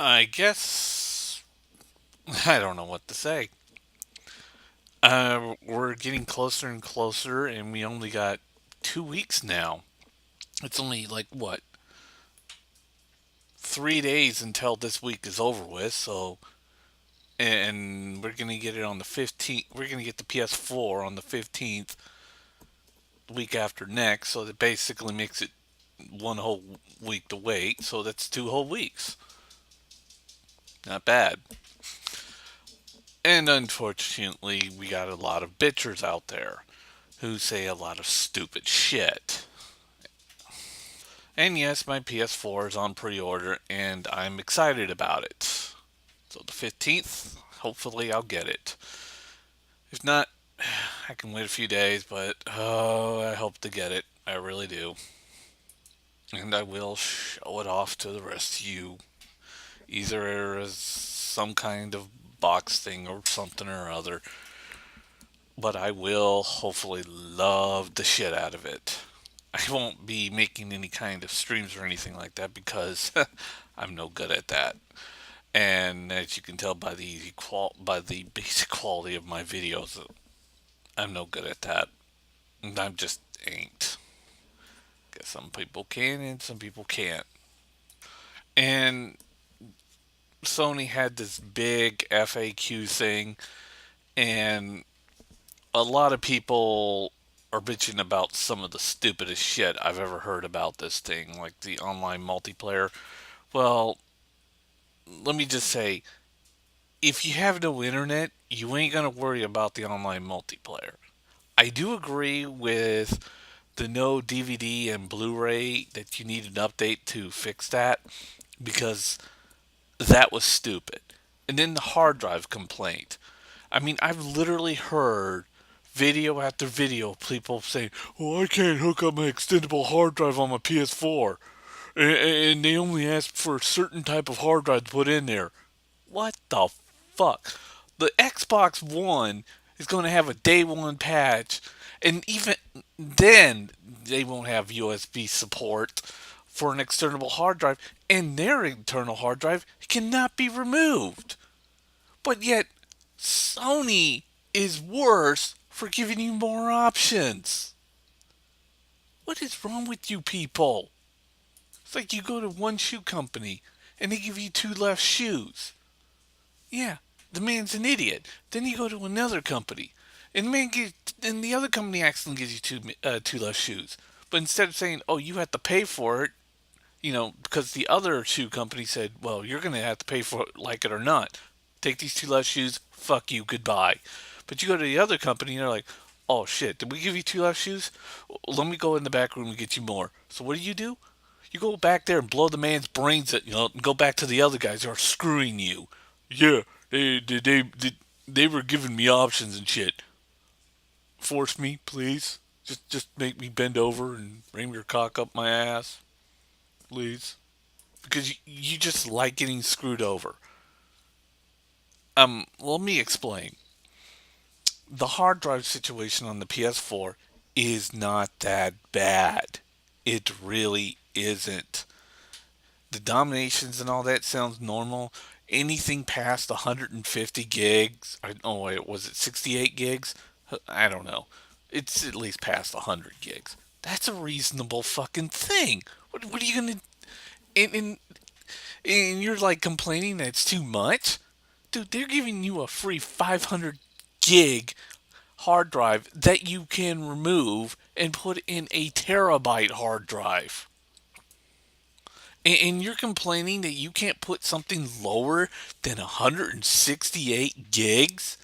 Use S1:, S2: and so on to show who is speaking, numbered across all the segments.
S1: I guess I don't know what to say. We're getting closer and closer, and we only got 2 weeks now. It's only like what 3 days until this week is over with. So, and we're gonna get it on the 15th. We're gonna get the PS4 on the 15th, week after next. So that basically makes it one whole week to wait. So that's 2 whole weeks. Not bad. And unfortunately, we got a lot of bitchers out there who say a lot of stupid shit. And yes, my PS4 is on pre order and I'm excited about it. So the 15th, hopefully I'll get it. If not, I can wait a few days, but oh, I hope to get it. I really do. And I will show it off to the rest of you, either as some kind of box thing or something or other. But I will hopefully love the shit out of it. I won't be making any kind of streams or anything like that because I'm no good at that. And as you can tell by the basic quality of my videos, I'm no good at that. I'm just ain't. Guess some people can and some people can't. And Sony had this big FAQ thing, and a lot of people are bitching about some of the stupidest shit I've ever heard about this thing, like the online multiplayer. Well, let me just say, if you have no internet, you ain't gonna worry about the online multiplayer. I do agree with the no DVD and Blu-ray that you need an update to fix that because that was stupid. And then the hard drive complaint. I mean, I've literally heard video after video of people saying, "Oh, I can't hook up my extendable hard drive on my PS4, and they only ask for a certain type of hard drive to put in there." What the fuck? The Xbox One is going to have a day one patch, and even then, they won't have USB support for an external hard drive, and their internal hard drive cannot be removed. But yet, Sony is worse for giving you more options. What is wrong with you people? It's like you go to one shoe company and they give you two left shoes. Yeah, the man's an idiot. Then you go to another company, and the other company accidentally gives you two left shoes. But instead of saying, "Oh, you have to pay for it," because the other shoe company said, "Well, you're going to have to pay for it, like it or not. Take these two left shoes. Fuck you. Goodbye." But you go to the other company, and they're like, "Oh shit, did we give you two left shoes? Let me go in the back room and get you more." So what do? You go back there and blow the man's brains out, and go back to the other guys who are screwing you. Yeah, they were giving me options and shit. Force me, please. Just make me bend over and ram your cock up my ass, please. Because you just like getting screwed over. Let me explain. The hard drive situation on the PS4 is not that bad. It really isn't. The dominations and all that sounds normal. Anything past 150 gigs, oh wait, was it 68 gigs? I don't know. It's at least past 100 gigs. That's a reasonable fucking thing. What are you gonna? And, and, and you're like complaining that it's too much, dude. They're giving you a free 500 gig hard drive that you can remove and put in a terabyte hard drive. And you're complaining that you can't put something lower than 168 gigs?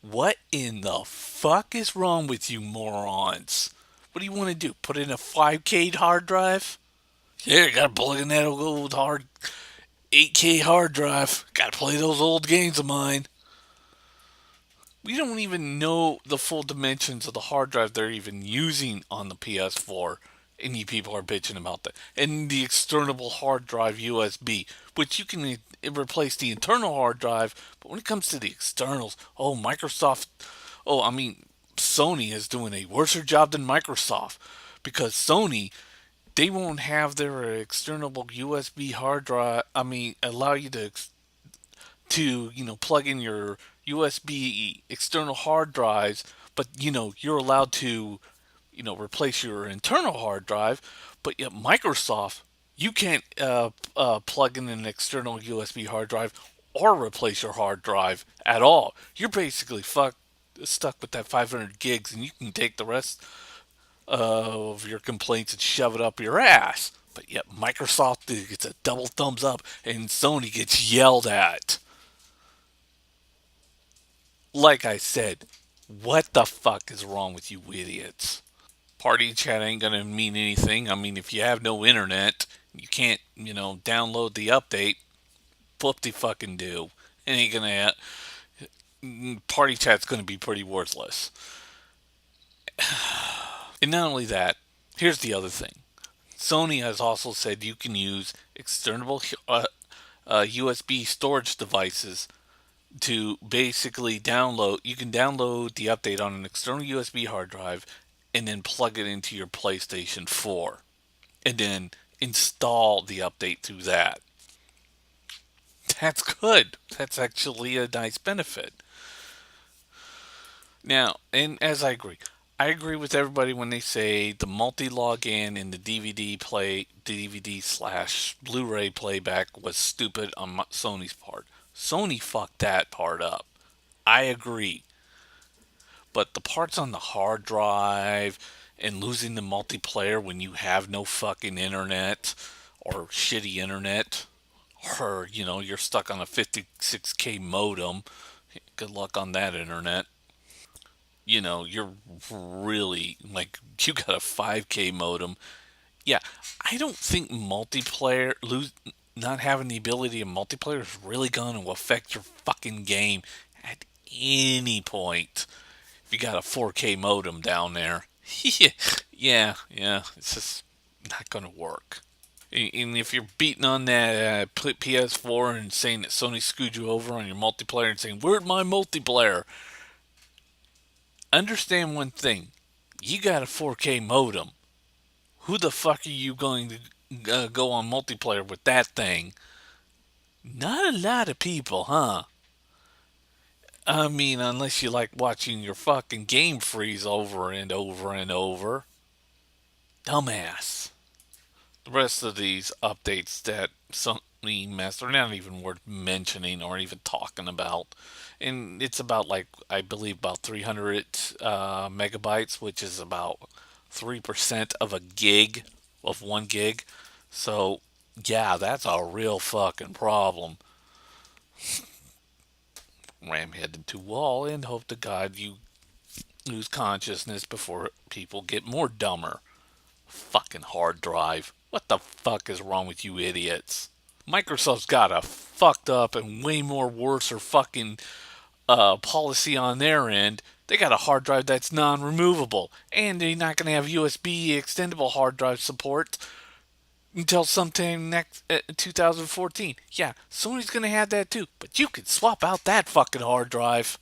S1: What in the fuck is wrong with you morons? What do you want to do? Put in a 5K hard drive? Yeah, gotta plug in that old hard 8K hard drive. Gotta play those old games of mine. We don't even know the full dimensions of the hard drive they're even using on the PS4. And you people are bitching about that. And the external hard drive USB, which you can replace the internal hard drive. But when it comes to the externals, oh, Microsoft, oh, I mean, Sony is doing a worse job than Microsoft because Sony they won't have their external USB hard drive. I mean, allow you to plug in your USB external hard drives, but you're allowed to replace your internal hard drive. But yet Microsoft, you can't plug in an external USB hard drive or replace your hard drive at all. You're basically stuck with that 500 gigs, and you can take the rest of your complaints and shove it up your ass. But yet Microsoft gets a double thumbs up, and Sony gets yelled at. Like I said, what the fuck is wrong with you idiots? Party chat ain't gonna mean anything. I mean, if you have no internet, you can't, download the update. Flip the fucking do. It ain't gonna. Party chat's gonna be pretty worthless. And not only that, here's the other thing. Sony has also said you can use external USB storage devices to basically download. You can download the update on an external USB hard drive and then plug it into your PlayStation 4 and then install the update through that. That's good. That's actually a nice benefit. Now, and as I agree with everybody when they say the multi-login and the DVD slash Blu-ray playback was stupid on Sony's part. Sony fucked that part up. I agree. But the parts on the hard drive and losing the multiplayer when you have no fucking internet or shitty internet, or you're stuck on a 56K modem. Good luck on that internet. You're really like you got a 5K modem. Yeah, I don't think multiplayer lose not having the ability of multiplayer is really going to affect your fucking game at any point. If you got a 4K modem down there, yeah, it's just not going to work. And if you're beating on that PS4 and saying that Sony screwed you over on your multiplayer and saying, "Where's my multiplayer?" Understand one thing. You got a 4K modem. Who the fuck are you going to go on multiplayer with that thing? Not a lot of people, huh? I mean, unless you like watching your fucking game freeze over and over and over. Dumbass. The rest of these updates that Sony messed are not even worth mentioning or even talking about. And it's about, like, I believe about 300 megabytes, which is about 3% of a gig, of 1 gig. So, yeah, that's a real fucking problem. Ram head into wall and hope to God you lose consciousness before people get more dumber. Fucking hard drive. What the fuck is wrong with you idiots? Microsoft's got a fucked up and way more worse or fucking policy on their end. They got a hard drive that's non-removable, and they're not going to have USB extendable hard drive support until sometime next 2014. Yeah, Sony's going to have that too, but you can swap out that fucking hard drive.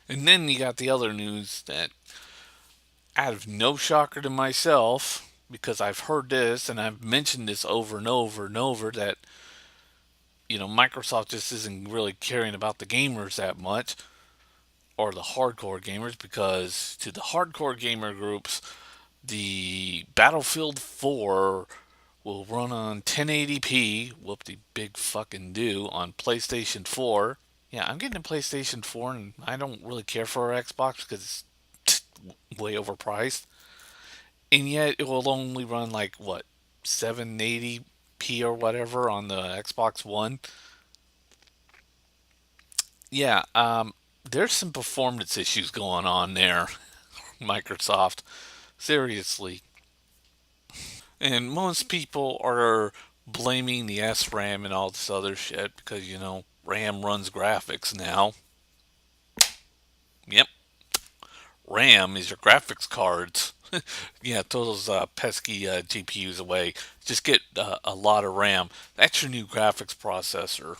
S1: And then you got the other news that, out of no shocker to myself, because I've heard this and I've mentioned this over and over and over, that Microsoft just isn't really caring about the gamers that much, or the hardcore gamers, because to the hardcore gamer groups, the Battlefield 4 will run on 1080p. Whoop the big fucking do on PlayStation 4. Yeah, I'm getting a PlayStation 4, and I don't really care for our Xbox because it's way overpriced. And yet it will only run like what, 780p or whatever on the Xbox One. Yeah, there's some performance issues going on there, Microsoft. Seriously. And most people are blaming the SRAM and all this other shit because, RAM runs graphics now. Yep, RAM is your graphics cards. Yeah, throw those pesky GPUs away. Just get a lot of RAM. That's your new graphics processor.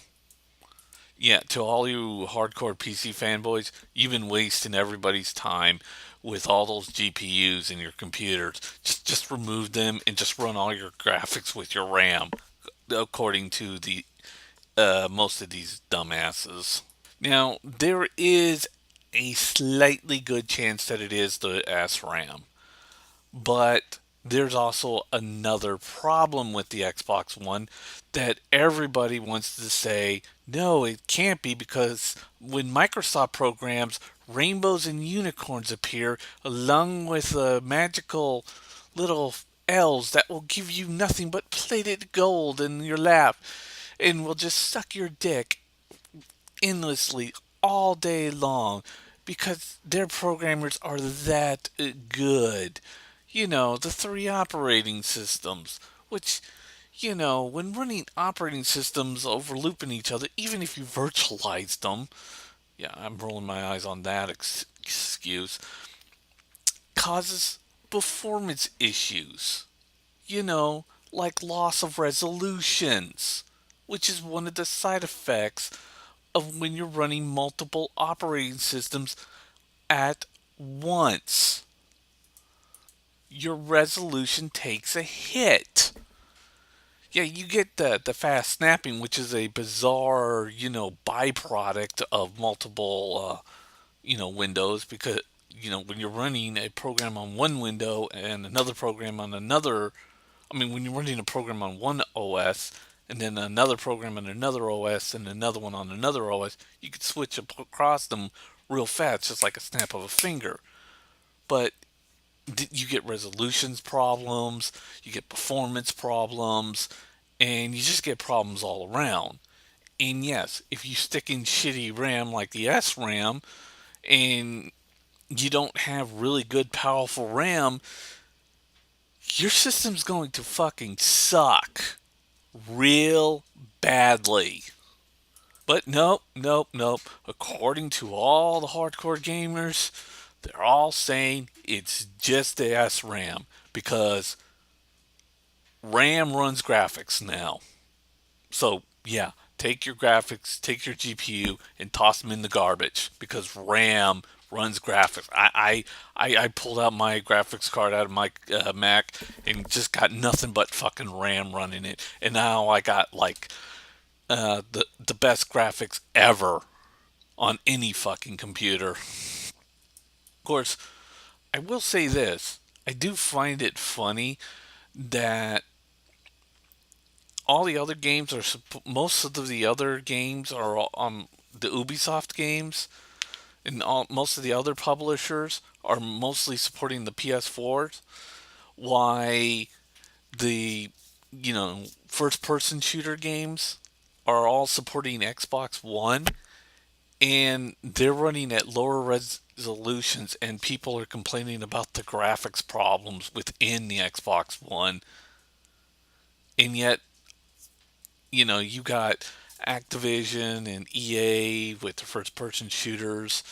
S1: Yeah, to all you hardcore PC fanboys, you've been wasting everybody's time with all those GPUs in your computers. Just just remove them and just run all your graphics with your RAM, according to the most of these dumbasses. Now, there is a slightly good chance that it is the SRAM, but there's also another problem with the Xbox One that everybody wants to say, no, it can't be, because when Microsoft programs, rainbows and unicorns appear along with magical little elves that will give you nothing but plated gold in your lap and will just suck your dick endlessly all day long because their programmers are that good. You know, the three operating systems, which, when running operating systems overlooping each other, even if you virtualized them, yeah, I'm rolling my eyes on that excuse, causes performance issues. Like loss of resolutions, which is one of the side effects of when you're running multiple operating systems at once. Your resolution takes a hit. Yeah, you get the fast snapping, which is a bizarre, byproduct of multiple, windows, because, when you're running a program on one window and another program on another, I mean, when you're running a program on one OS and then another program on another OS and another one on another OS, you could switch across them real fast, just like a snap of a finger. But you get resolutions problems, you get performance problems, and you just get problems all around. And yes, if you stick in shitty RAM like the SRAM and you don't have really good, powerful RAM, your system's going to fucking suck real badly. But nope, nope, nope. According to all the hardcore gamers, they're all saying it's just the SRAM because RAM runs graphics now. So, yeah, take your graphics, take your GPU, and toss them in the garbage because RAM runs graphics. I pulled out my graphics card out of my Mac and just got nothing but fucking RAM running it. And now I got like the best graphics ever on any fucking computer. Of course, I will say this: I do find it funny that all the other games are most of the other games are the Ubisoft games, and most of the other publishers are mostly supporting the PS4s. Why the first person shooter games are all supporting Xbox One, and they're running at lower resolutions, and people are complaining about the graphics problems within the Xbox One, and yet you got Activision and EA with the first person shooters,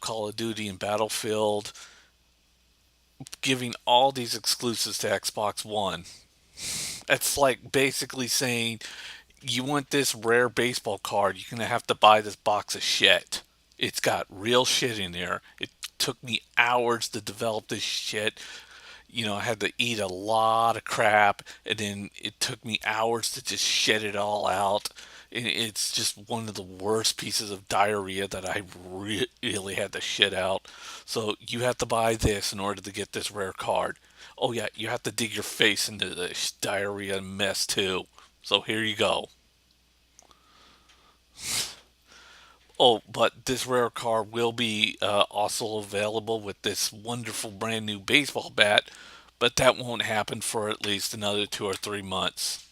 S1: Call of Duty and Battlefield, giving all these exclusives to Xbox One. It's like basically saying, you want this rare baseball card, you're going to have to buy this box of shit. It's got real shit in there. It took me hours to develop this shit. I had to eat a lot of crap, and then it took me hours to just shit it all out. And it's just one of the worst pieces of diarrhea that I really had to shit out. So you have to buy this in order to get this rare card. Oh yeah, you have to dig your face into this diarrhea mess too. So here you go. Oh, but this rare card will be also available with this wonderful brand new baseball bat, but that won't happen for at least another 2 or 3 months.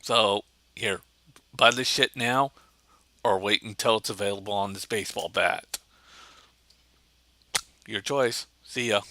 S1: So, here, buy this shit now or wait until it's available on this baseball bat. Your choice. See ya.